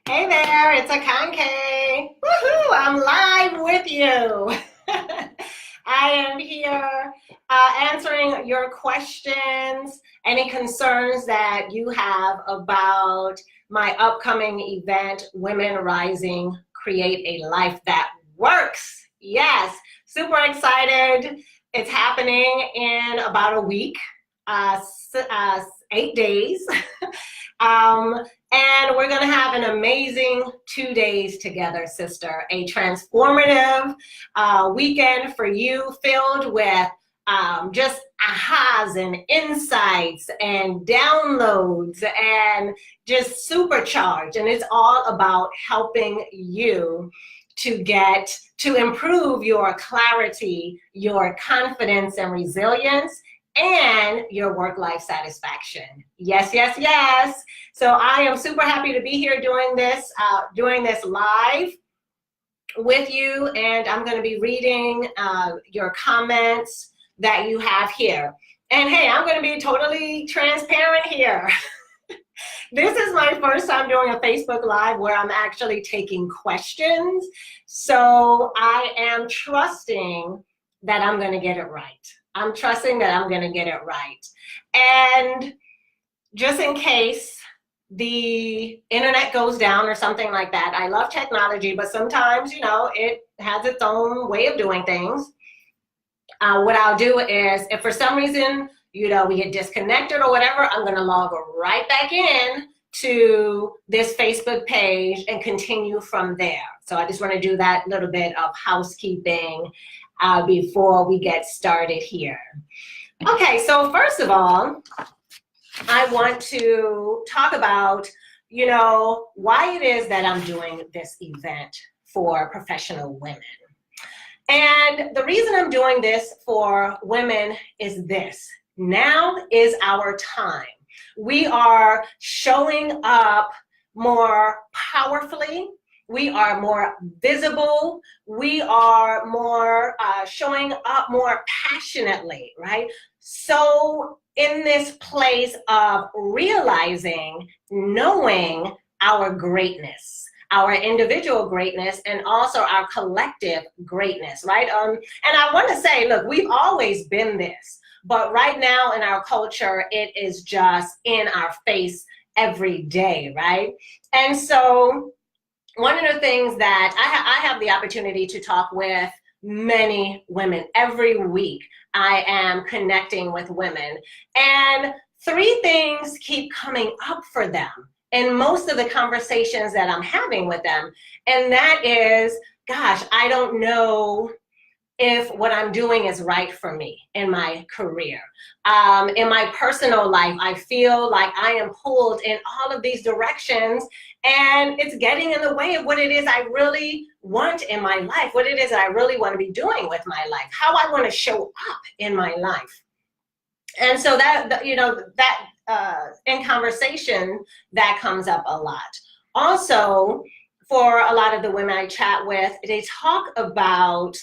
Hey there, it's Akanke. Woohoo! I'm live with you. I am here answering your questions, any concerns that you have about my upcoming event, Women Rising, Create a Life That Works. Yes, super excited. It's happening in about a week, uh, 8 days. Um, and we're going to have an amazing 2 days together, sister. A transformative weekend for you filled with just ahas and insights and downloads and just supercharged. And it's all about helping you to improve your clarity, your confidence and resilience, and your work-life satisfaction. Yes, yes, yes. So I am super happy to be here doing this live with you, and I'm going to be reading your comments that you have here. And hey, I'm going to be totally transparent here. This is my first time doing a Facebook Live where I'm actually taking questions. So I am trusting that I'm going to get it right. I'm trusting that I'm going to get it right. And just in case the internet goes down or something like that, I love technology, but sometimes, it has its own way of doing things. What I'll do is, if for some reason, we get disconnected or whatever, I'm going to log right back in to this Facebook page and continue from there. So I just want to do that little bit of housekeeping before we get started here. Okay, so first of all, I want to talk about, why it is that I'm doing this event for professional women. And the reason I'm doing this for women is this. Now is our time. We are showing up more powerfully. We are more visible. We are more showing up more passionately, right? So in this place of realizing, knowing our greatness, our individual greatness, and also our collective greatness, right? And I want to say, look, we've always been this, but right now in our culture, it is just in our face every day, right? And so one of the things that I have the opportunity to talk with many women every week. I am connecting with women, and three things keep coming up for them in most of the conversations that I'm having with them. And that is, gosh, I don't know if what I'm doing is right for me in my career. In my personal life, I feel like I am pulled in all of these directions, and it's getting in the way of what it is I really want in my life, what it is that I really want to be doing with my life, how I want to show up in my life. And so that, in conversation, that comes up a lot. Also, for a lot of the women I chat with, they talk about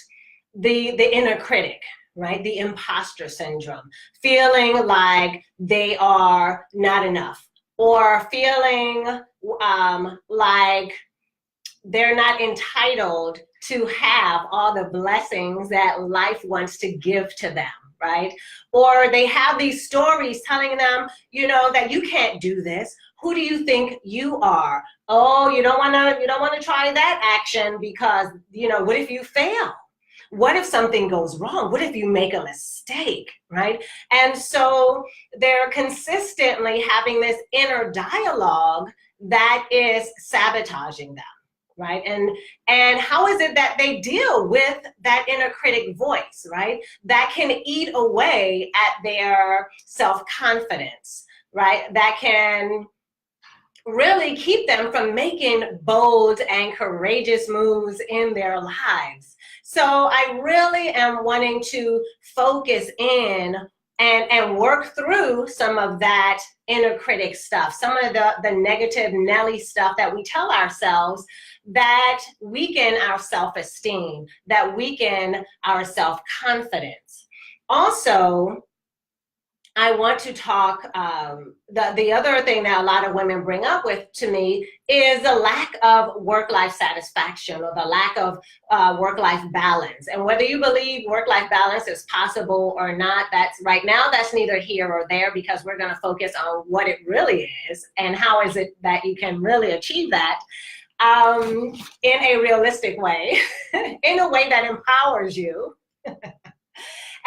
the inner critic, right? The imposter syndrome, feeling like they are not enough, or feeling like they're not entitled to have all the blessings that life wants to give to them, right? Or they have these stories telling them, that you can't do this. Who do you think you are? Oh, you don't want to try that action because, what if you fail? What if something goes wrong? What if you make a mistake, right? And so they're consistently having this inner dialogue that is sabotaging them, right? And how is it that they deal with that inner critic voice, right? That can eat away at their self-confidence, right? That can really keep them from making bold and courageous moves in their lives. So I really am wanting to focus in and work through some of that inner critic stuff, some of the negative Nelly stuff that we tell ourselves that weaken our self-esteem, that weaken our self-confidence. Also, I want to talk, the other thing that a lot of women bring up with to me is the lack of work-life satisfaction, or the lack of work-life balance. And whether you believe work-life balance is possible or not, that's right now, that's neither here or there, because we're going to focus on what it really is and how is it that you can really achieve that in a realistic way, in a way that empowers you.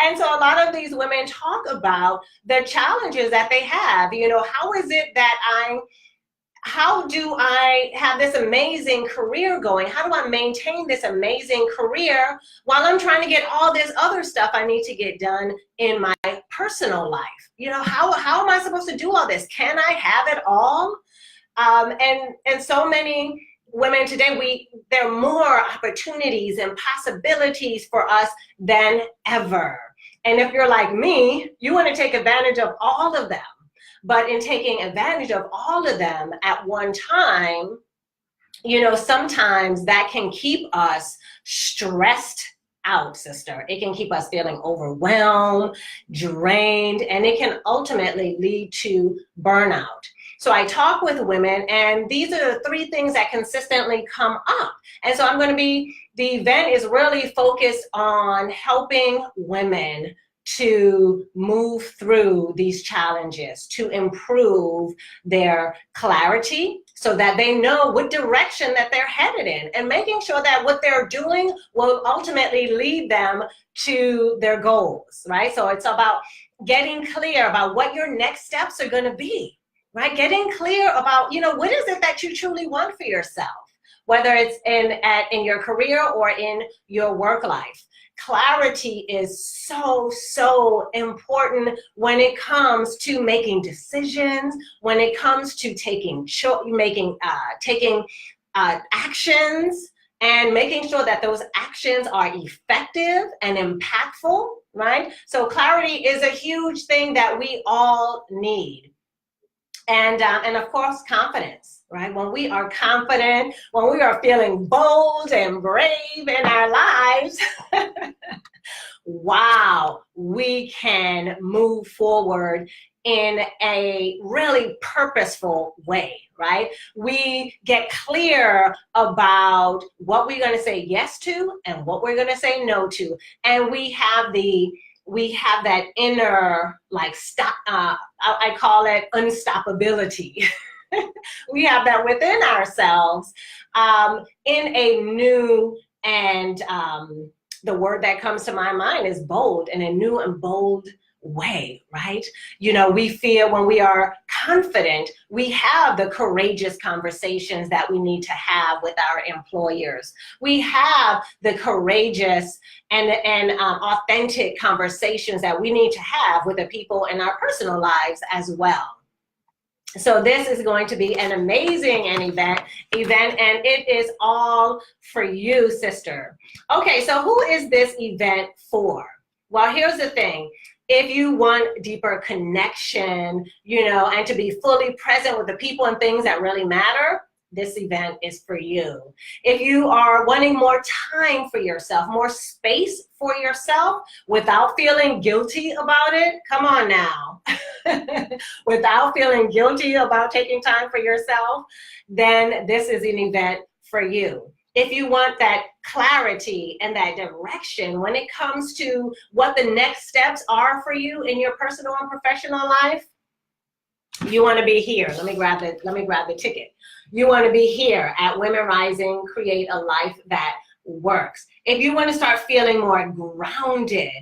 And so a lot of these women talk about the challenges that they have. You know, how is it that how do I have this amazing career going? How do I maintain this amazing career while I'm trying to get all this other stuff I need to get done in my personal life? You know, how am I supposed to do all this? Can I have it all? And so many women today, there are more opportunities and possibilities for us than ever. And if you're like me, you want to take advantage of all of them. But in taking advantage of all of them at one time, you know, sometimes that can keep us stressed out, sister. It can keep us feeling overwhelmed, drained, and it can ultimately lead to burnout. So I talk with women, and these are the 3 things that consistently come up. And so the event is really focused on helping women to move through these challenges, to improve their clarity so that they know what direction that they're headed in, and making sure that what they're doing will ultimately lead them to their goals, right? So it's about getting clear about what your next steps are going to be. Right? Getting clear about, you know, what is it that you truly want for yourself, whether it's in your career or in your work life. Clarity is so important when it comes to making decisions, when it comes to taking actions, and making sure that those actions are effective and impactful, right? So clarity is a huge thing that we all need. And of course, confidence, right? When we are confident, when we are feeling bold and brave in our lives, wow, we can move forward in a really purposeful way, right? We get clear about what we're going to say yes to and what we're going to say no to. And we have that inner, like, I call it unstoppability. We have that within ourselves in a new, and the word that comes to my mind is bold, in a new and bold way, right? You know, we feel when we are confident, we have the courageous conversations that we need to have with our employers. We have the courageous and authentic conversations that we need to have with the people in our personal lives as well. So this is going to be an amazing event, and it is all for you, sister. Okay, so who is this event for? Well, here's the thing. If you want deeper connection, you know, and to be fully present with the people and things that really matter, this event is for you. If you are wanting more time for yourself, more space for yourself without feeling guilty about it, come on now. Without feeling guilty about taking time for yourself, then this is an event for you. If you want that clarity and that direction when it comes to what the next steps are for you in your personal and professional life, you want to be here. Let me grab the ticket. You want to be here at Women Rising, Create a Life That Works. If you want to start feeling more grounded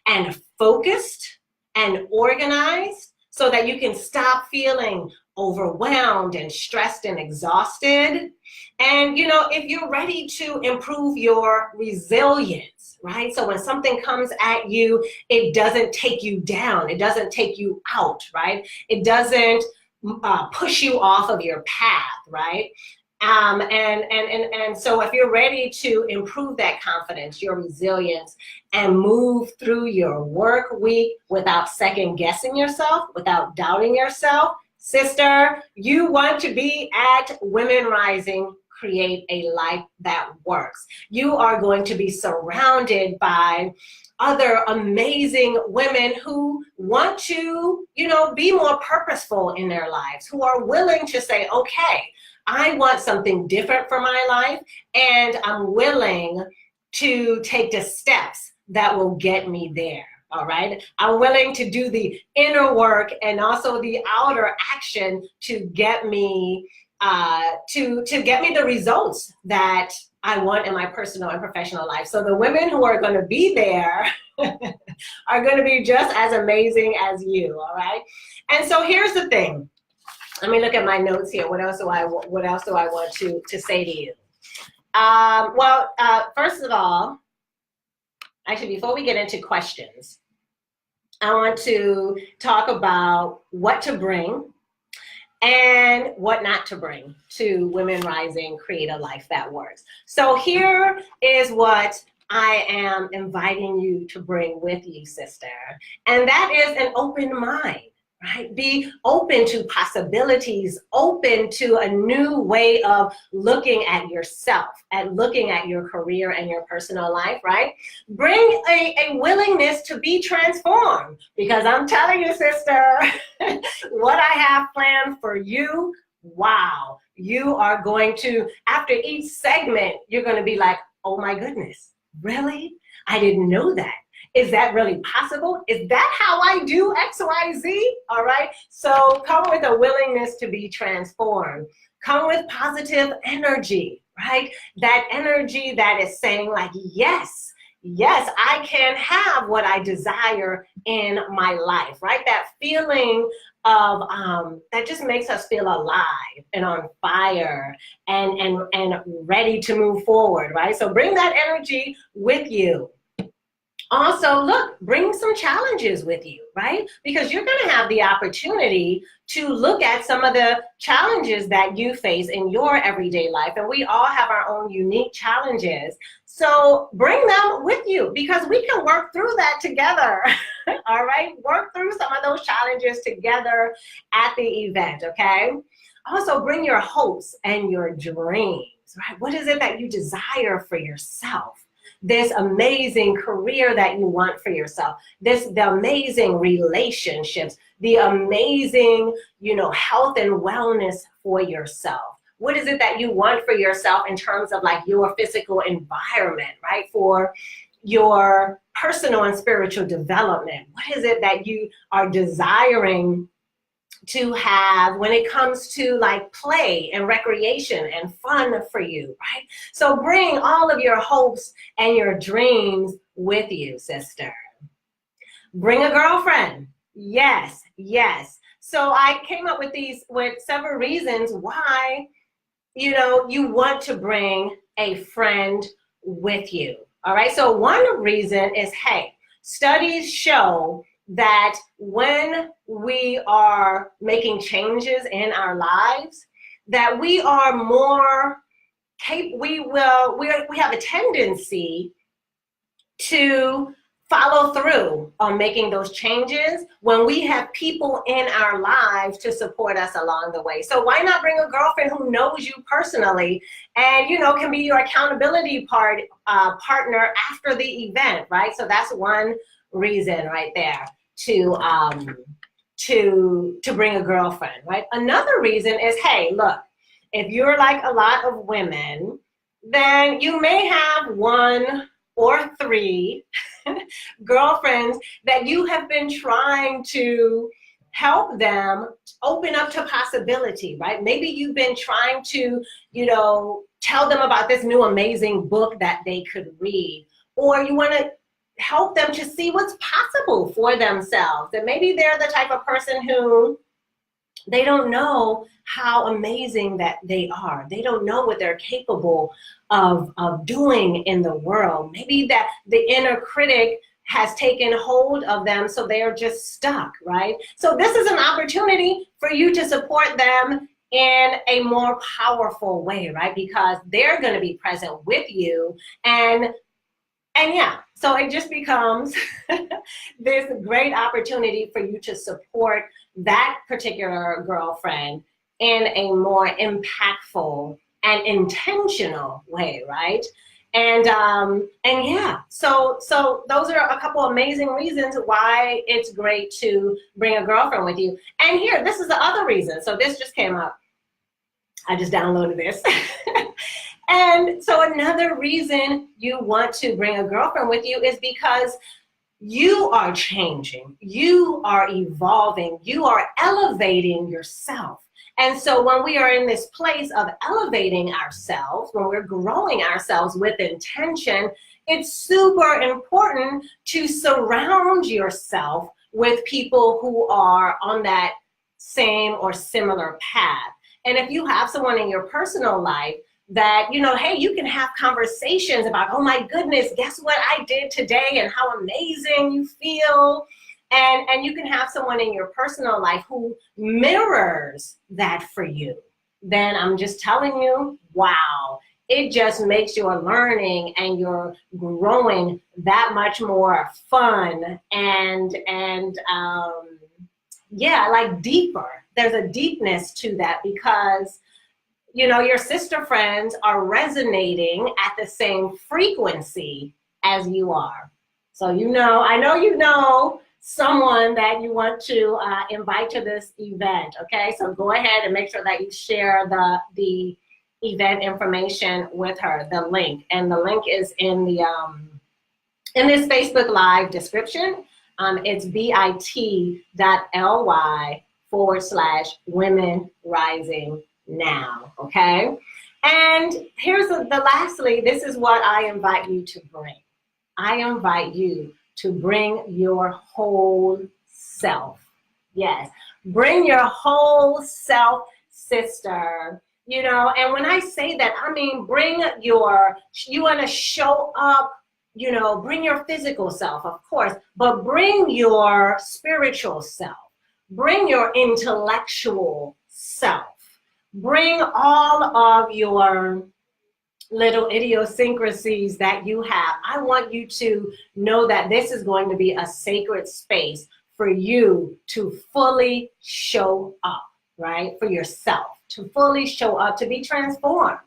and focused and organized so that you can stop feeling overwhelmed and stressed and exhausted. And, you know, if you're ready to improve your resilience, right? So when something comes at you, it doesn't take you down. It doesn't take you out, right? It doesn't push you off of your path, right? And so if you're ready to improve that confidence, your resilience, and move through your work week without second guessing yourself, without doubting yourself, sister, you want to be at Women Rising, create a life that works. You are going to be surrounded by other amazing women who want to, be more purposeful in their lives, who are willing to say, okay, I want something different for my life, and I'm willing to take the steps that will get me there. All right. I'm willing to do the inner work and also the outer action to get me to get me the results that I want in my personal and professional life. So the women who are going to be there are going to be just as amazing as you. All right. And so here's the thing. Let me look at my notes here. What else do I want to say to you? First of all, actually, before we get into questions, I want to talk about what to bring and what not to bring to Women Rising Create a Life That Works. So here is what I am inviting you to bring with you, sister, and that is an open mind. Right? Be open to possibilities, open to a new way of looking at yourself, and looking at your career and your personal life, right? Bring a willingness to be transformed, because I'm telling you, sister, what I have planned for you, wow, you are going to, after each segment, you're going to be like, oh my goodness, really? I didn't know that. Is that really possible? Is that how I do X, Y, Z? All right. So come with a willingness to be transformed. Come with positive energy, right? That energy that is saying like, yes, I can have what I desire in my life, right? That feeling of that just makes us feel alive and on fire and ready to move forward, right? So bring that energy with you. Also, look, bring some challenges with you, right? Because you're going to have the opportunity to look at some of the challenges that you face in your everyday life. And we all have our own unique challenges. So bring them with you, because we can work through that together. All right? Work through some of those challenges together at the event, okay? Also, bring your hopes and your dreams, right? What is it that you desire for yourself? This amazing career that you want for yourself, the amazing relationships, the amazing, health and wellness for yourself. What is it that you want for yourself in terms of like your physical environment, right? For your personal and spiritual development. What is it that you are desiring to have when it comes to like play and recreation and fun for you, right? So bring all of your hopes and your dreams with you, sister. Bring a girlfriend. Yes. So I came up with several reasons why, you want to bring a friend with you. All right. So one reason is, hey, studies show that when we are making changes in our lives, that we are more capable, we have a tendency to follow through on making those changes when we have people in our lives to support us along the way. So why not bring a girlfriend who knows you personally and, can be your accountability partner after the event, right? So that's one reason right there to bring a girlfriend, right? Another reason is, hey, look, if you're like a lot of women, then you may have 1 or 3 girlfriends that you have been trying to help them open up to possibility, right? Maybe you've been trying to, tell them about this new amazing book that they could read, or you want to help them to see what's possible for themselves. And maybe they're the type of person who they don't know how amazing that they are. They don't know what they're capable of doing in the world. Maybe that the inner critic has taken hold of them, so they are just stuck, right? So this is an opportunity for you to support them in a more powerful way, right? Because they're going to be present with you, and yeah, so it just becomes this great opportunity for you to support that particular girlfriend in a more impactful and intentional way, right? And yeah, so those are a couple amazing reasons why it's great to bring a girlfriend with you. And here, this is the other reason. So this just came up. I just downloaded this. And so another reason you want to bring a girlfriend with you is because you are changing, you are evolving, you are elevating yourself. And so when we are in this place of elevating ourselves, when we're growing ourselves with intention, it's super important to surround yourself with people who are on that same or similar path. And if you have someone in your personal life that, you know, hey, you can have conversations about, oh my goodness, guess what I did today and how amazing you feel. And you can have someone in your personal life who mirrors that for you. Then I'm just telling you, wow, it just makes your learning and your growing that much more fun and yeah, like deeper. There's a deepness to that because, you know, your sister friends are resonating at the same frequency as you are. So, you know, I know you know someone that you want to invite to this event, okay? So go ahead and make sure that you share the event information with her, the link. And the link is in the in this Facebook Live description. It's bit.ly/Women Rising Now, okay? And here's the lastly, this is what I invite you to bring. I invite you to bring your whole self. Yes, bring your whole self, sister. You know, and when I say that, I mean, you want to show up, you know, bring your physical self, of course, but bring your spiritual self, bring your intellectual self, bring all of your little idiosyncrasies that you have. I want you to know that this is going to be a sacred space for you to fully show up, right? For yourself, to fully show up, to be transformed.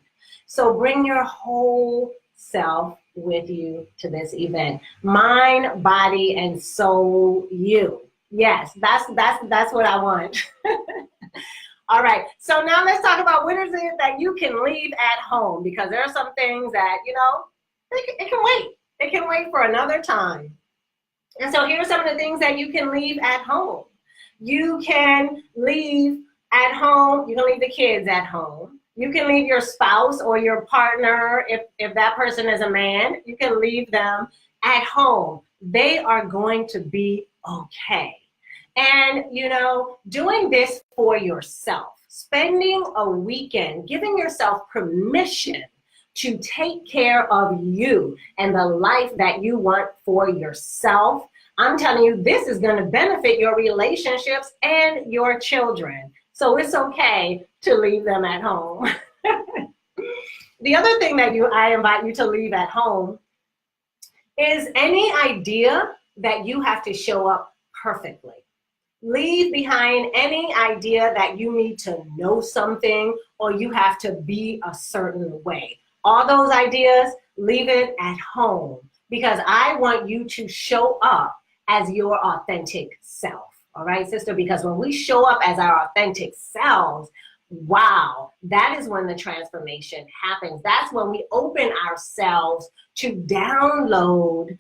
So bring your whole self with you to this event. Mind, body, and soul you. Yes, that's what I want. All right, so now let's talk about what is it that you can leave at home, because there are some things that, you know, it can wait. It can wait for another time. And so here are some of the things that you can leave at home. You can leave at home, you can leave the kids at home. You can leave your spouse or your partner, if that person is a man, you can leave them at home. They are going to be okay. And, you know, doing this for yourself, spending a weekend, giving yourself permission to take care of you and the life that you want for yourself. I'm telling you, this is going to benefit your relationships and your children. So it's okay to leave them at home. The other thing that I invite you to leave at home is any idea that you have to show up perfectly. Leave behind any idea that you need to know something or you have to be a certain way. All those ideas, leave it at home, because I want you to show up as your authentic self. All right, sister, because when we show up as our authentic selves, wow, that is when the transformation happens. That's when we open ourselves to download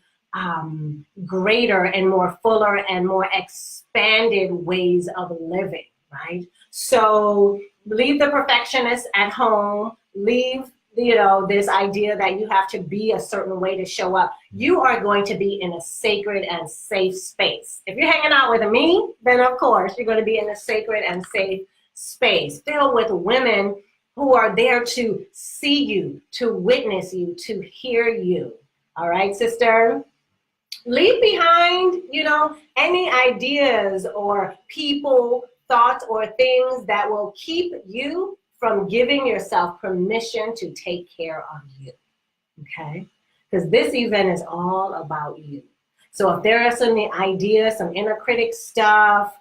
greater and more fuller and more expanded ways of living, right? So leave the perfectionist at home, leave, you know, this idea that you have to be a certain way to show up. You are going to be in a sacred and safe space. If you're hanging out with me, then of course you're going to be in a sacred and safe space filled with women who are there to see you, to witness you, to hear you. All right, sister? Leave behind, you know, any ideas or people, thoughts, or things that will keep you from giving yourself permission to take care of you, okay? Because this event is all about you. So if there are some ideas, some inner critic stuff,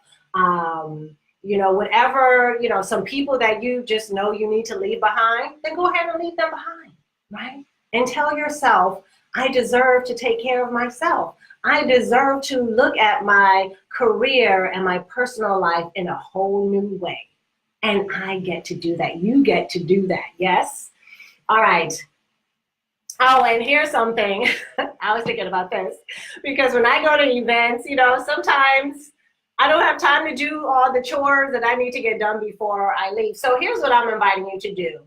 you know, whatever, you know, some people that you just know you need to leave behind, then go ahead and leave them behind, right? And tell yourself, I deserve to take care of myself. I deserve to look at my career and my personal life in a whole new way. And I get to do that. You get to do that. Yes? All right. Oh, and here's something. I was thinking about this because when I go to events, you know, sometimes I don't have time to do all the chores that I need to get done before I leave. So here's what I'm inviting you to do.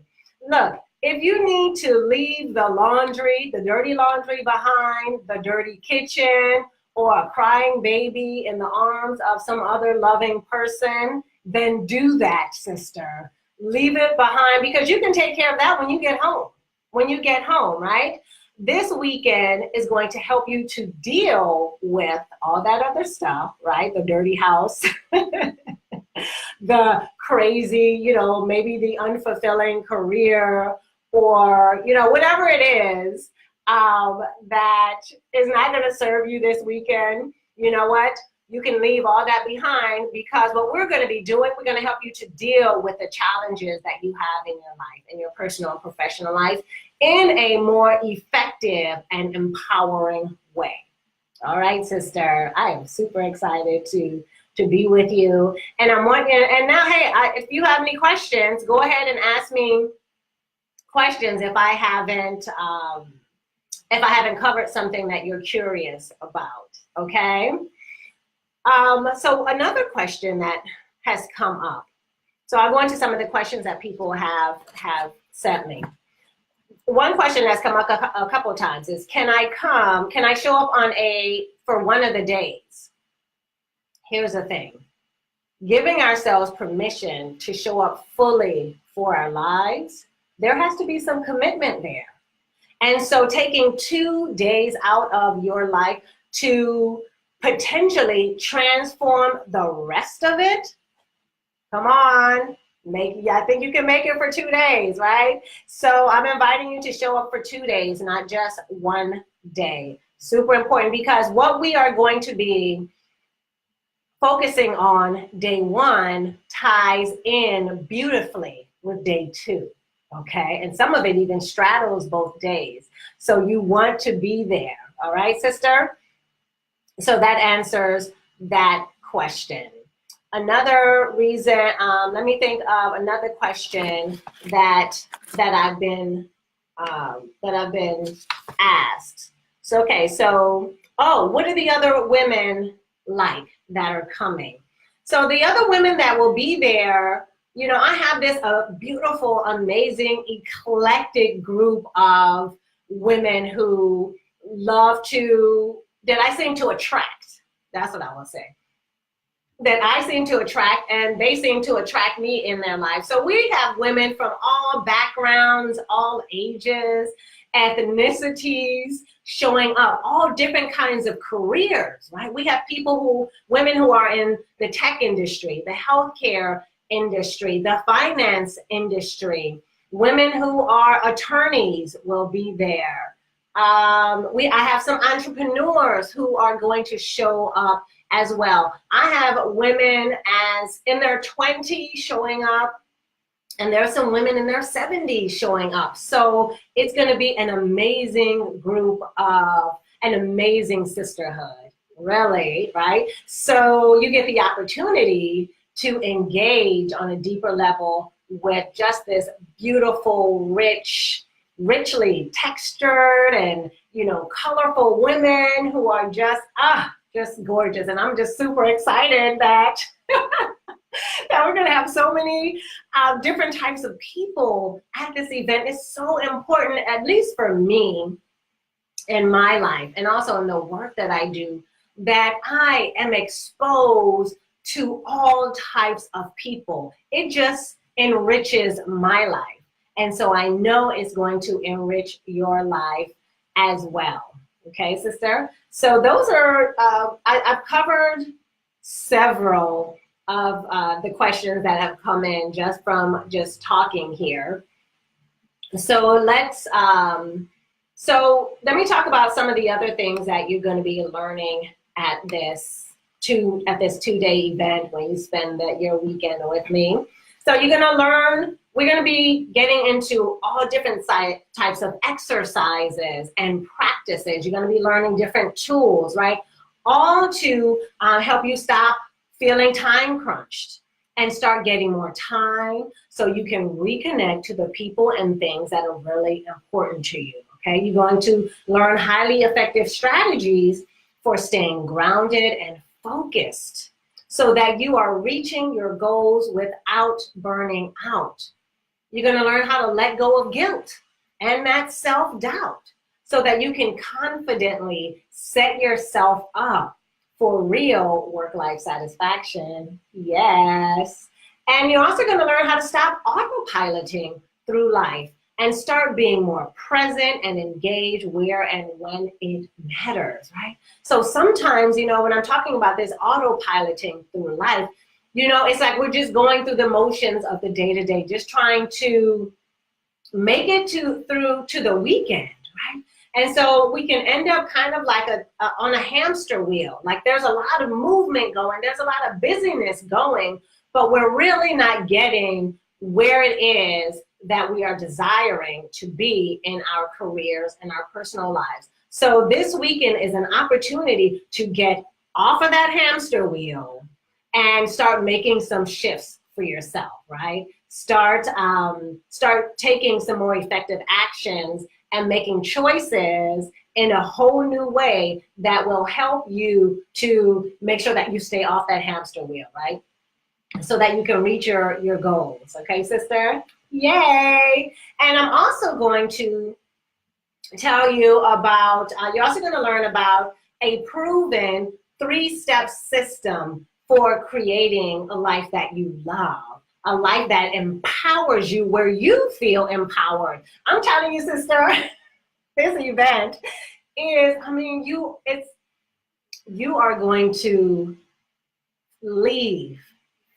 Look, if you need to leave the laundry, the dirty laundry behind, the dirty kitchen, or a crying baby in the arms of some other loving person, then do that, sister. Leave it behind because you can take care of that when you get home. When you get home, right? This weekend is going to help you to deal with all that other stuff, right? The dirty house, the crazy, you know, maybe the unfulfilling career, or, you know, whatever it is that is not going to serve you this weekend. You know what? You can leave all that behind because what we're going to be doing, we're going to help you to deal with the challenges that you have in your life, in your personal and professional life, in a more effective and empowering way. All right, sister, I am super excited to be with you. And I'm wanting, and now, hey, if you have any questions, go ahead and ask me questions if I haven't covered something that you're curious about, okay? So another question that has come up. So I'll go into some of the questions that people have sent me. One question that's come up a couple of times is, can I show up for one of the days? Here's the thing. Giving ourselves permission to show up fully for our lives, there has to be some commitment there. And so taking 2 days out of your life to potentially transform the rest of it, come on, I think you can make it for 2 days, right? So I'm inviting you to show up for 2 days, not just 1 day. Super important, because what we are going to be focusing on day 1 ties in beautifully with day 2, okay? And some of it even straddles both days. So you want to be there, all right, sister? So that answers that question. Another reason, let me think of another question that I've been asked. So okay, so what are the other women like that are coming? So the other women that will be there, you know, I have this beautiful, amazing, eclectic group of women who love to, that I seem to attract. That's what I will say. That I seem to attract, and they seem to attract me in their life. So we have women from all backgrounds, all ages, ethnicities showing up, all different kinds of careers, right? We have women who are in the tech industry, the healthcare industry, the finance industry. Women who are attorneys will be there. I have some entrepreneurs who are going to show up as well. I have women as in their 20s showing up, and there are some women in their 70s showing up. So it's going to be an amazing group of an amazing sisterhood, really, right? So you get the opportunity to engage on a deeper level with just this beautiful, richly textured and, you know, colorful women who are just gorgeous. And I'm just super excited that that we're going to have so many different types of people at this event. It's so important, at least for me in my life and also in the work that I do, that I am exposed to all types of people. It just enriches my life. And so I know it's going to enrich your life as well. Okay, sister? So those are, I've covered several of the questions that have come in just from just talking here. So so let me talk about some of the other things that you're going to be learning at this at this 2-day event when you spend your weekend with me. So you're gonna learn, we're gonna be getting into all different types of exercises and practices. You're gonna be learning different tools, right? All to help you stop feeling time crunched and start getting more time so you can reconnect to the people and things that are really important to you, okay? You're going to learn highly effective strategies for staying grounded and focused so that you are reaching your goals without burning out. You're going to learn how to let go of guilt and that self-doubt so that you can confidently set yourself up for real work-life satisfaction. Yes. And you're also going to learn how to stop autopiloting through life and start being more present and engaged where and when it matters, right? So sometimes, you know, when I'm talking about this autopiloting through life, you know, it's like we're just going through the motions of the day-to-day, just trying to make it through to the weekend, right? And so we can end up kind of like on a hamster wheel. Like there's a lot of movement going, there's a lot of busyness going, but we're really not getting where it is that we are desiring to be in our careers and our personal lives. So this weekend is an opportunity to get off of that hamster wheel and start making some shifts for yourself, right? Start taking some more effective actions and making choices in a whole new way that will help you to make sure that you stay off that hamster wheel, right? So that you can reach your goals, okay, sister? Yay! And I'm also going to tell you about, you're also going to learn about a proven 3-step system for creating a life that you love, a life that empowers you where you feel empowered. I'm telling you, sister, this event is, I mean, you are going to leave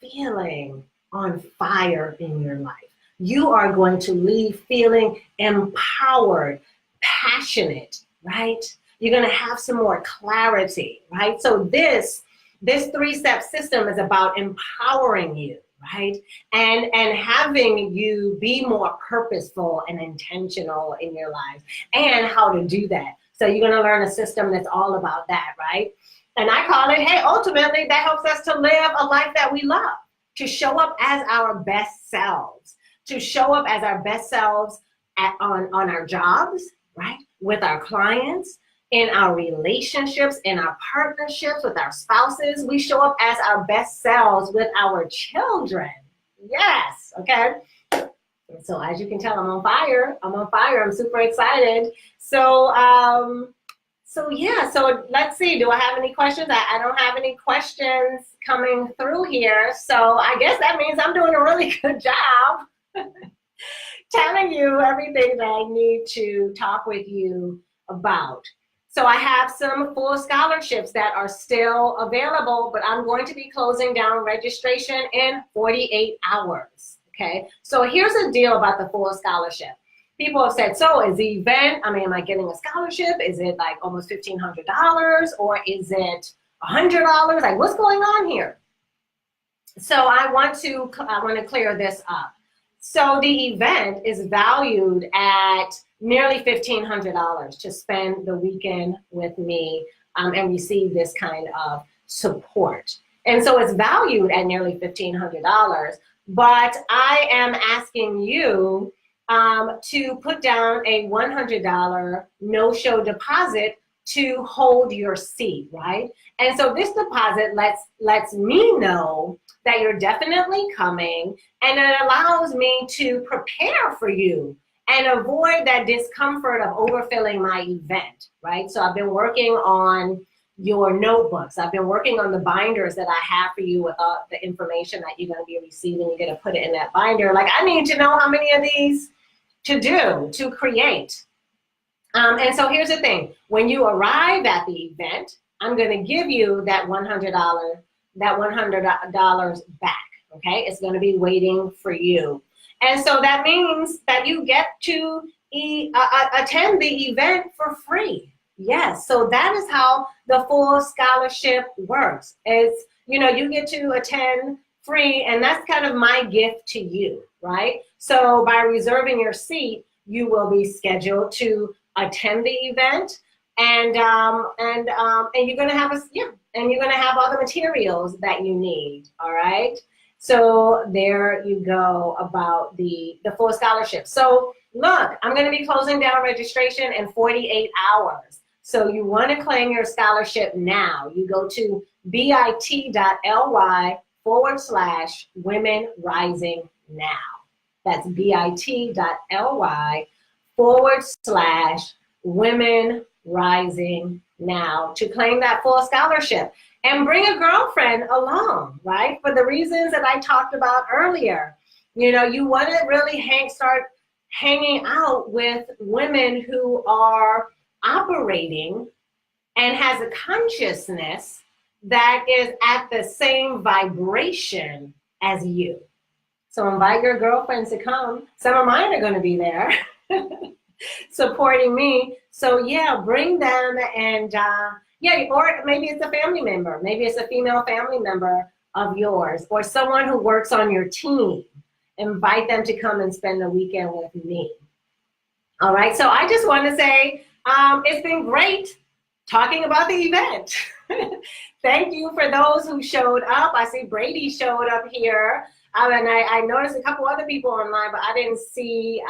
feeling on fire in your life. You are going to leave feeling empowered, passionate, right? You're going to have some more clarity, right? So this 3-step system is about empowering you, right? And having you be more purposeful and intentional in your life and how to do that. So you're going to learn a system that's all about that, right? And I call it, hey, ultimately that helps us to live a life that we love, to show up as our best selves, to show up as our best selves on our jobs, right? With our clients, in our relationships, in our partnerships with our spouses. We show up as our best selves with our children. Yes, okay? So as you can tell, I'm on fire. I'm super excited. So yeah, so let's see. Do I have any questions? I don't have any questions coming through here. So I guess that means I'm doing a really good job telling you everything that I need to talk with you about. So I have some full scholarships that are still available, but I'm going to be closing down registration in 48 hours, okay? So here's the deal about the full scholarship. People have said, so is the event, I mean, am I getting a scholarship? Is it like almost $1,500 or is it $100? Like, what's going on here? So I want to clear this up. So the event is valued at nearly $1,500 to spend the weekend with me and receive this kind of support. And so it's valued at nearly $1,500, but I am asking you to put down a $100 no-show deposit to hold your seat, right? And so this deposit lets me know that you're definitely coming, and it allows me to prepare for you and avoid that discomfort of overfilling my event, right? So I've been working on your notebooks. I've been working on the binders that I have for you with all the information that you're gonna be receiving. You're gonna put it in that binder. Like, I need to know how many of these to create. And so here's the thing. When you arrive at the event, I'm gonna give you that $100 back, okay? It's gonna be waiting for you. And so that means that you get to attend the event for free. Yes, so that is how the full scholarship works. It's, you get to attend free, and that's kind of my gift to you, right? So by reserving your seat, you will be scheduled to attend the event, and you're gonna have and you're gonna have all the materials that you need. All right. So there you go about the full scholarship. So look, I'm going to be closing down registration in 48 hours. So you want to claim your scholarship now. You go to bit.ly/Women Rising Now. That's bit.ly/Women Rising Now to claim that full scholarship. And bring a girlfriend along, right? For the reasons that I talked about earlier. You want to really start hanging out with women who are operating and has a consciousness that is at the same vibration as you. So invite your girlfriends to come. Some of mine are going to be there supporting me. So yeah, bring them, and or maybe it's a family member. Maybe it's a female family member of yours or someone who works on your team. Invite them to come and spend the weekend with me. All right, so I just want to say it's been great talking about the event. Thank you for those who showed up. I see Brady showed up here. And I noticed a couple other people online, but I didn't see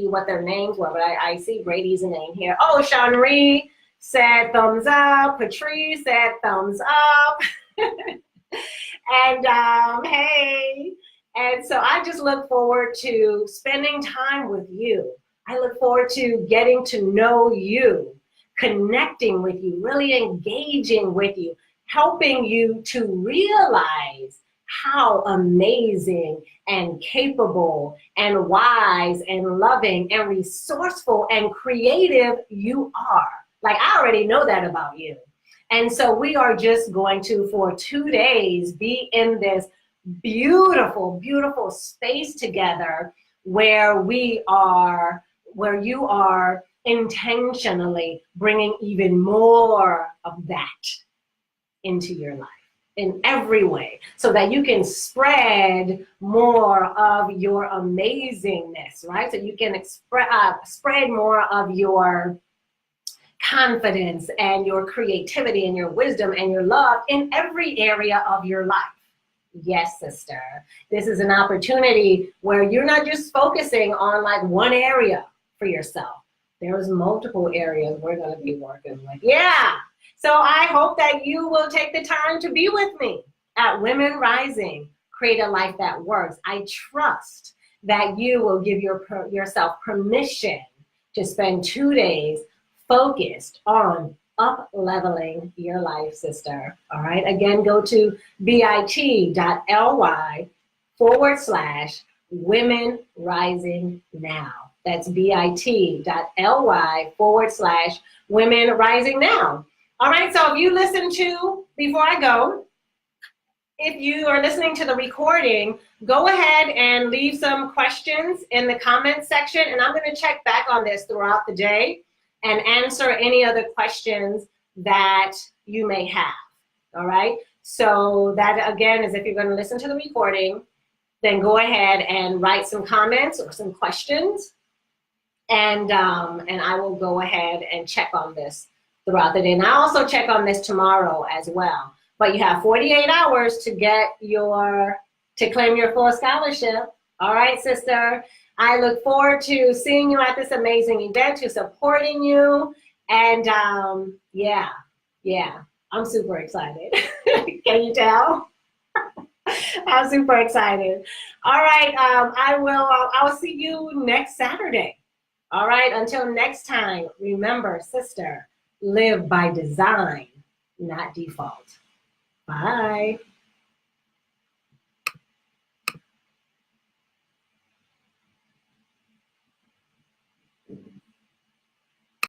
what their names were, but I see Brady's name here. Oh, Sean-Marie said thumbs up. Patrice said thumbs up. And hey. And so I just look forward to spending time with you. I look forward to getting to know you, connecting with you, really engaging with you, helping you to realize how amazing and capable and wise and loving and resourceful and creative you are. Like, I already know that about you. And so we are just going to, for 2 days, be in this beautiful, beautiful space together where you are intentionally bringing even more of that into your life in every way, so that you can spread more of your amazingness, right? So you can spread more of your confidence and your creativity and your wisdom and your love in every area of your life. Yes, sister. This is an opportunity where you're not just focusing on like one area for yourself. There's multiple areas we're going to be working with. Yeah. So I hope that you will take the time to be with me at Women Rising, Create a Life That Works. I trust that you will give yourself permission to spend 2 days focused on up-leveling your life, sister. All right. Again, go to bit.ly/Women Rising Now. That's bit.ly/Women Rising Now. All right, so if you listen to, before I go, if you are listening to the recording, go ahead and leave some questions in the comment section, and I'm going to check back on this throughout the day and answer any other questions that you may have. All right, so that again is if you're going to listen to the recording, then go ahead and write some comments or some questions, and I will go ahead and check on this throughout the day. And I also check on this tomorrow as well. But you have 48 hours to claim your full scholarship. All right, sister. I look forward to seeing you at this amazing event, to supporting you. And yeah, I'm super excited. Can you tell? I'm super excited. All right, I will see you next Saturday. All right, until next time, remember, sister, live by design, not default. Bye.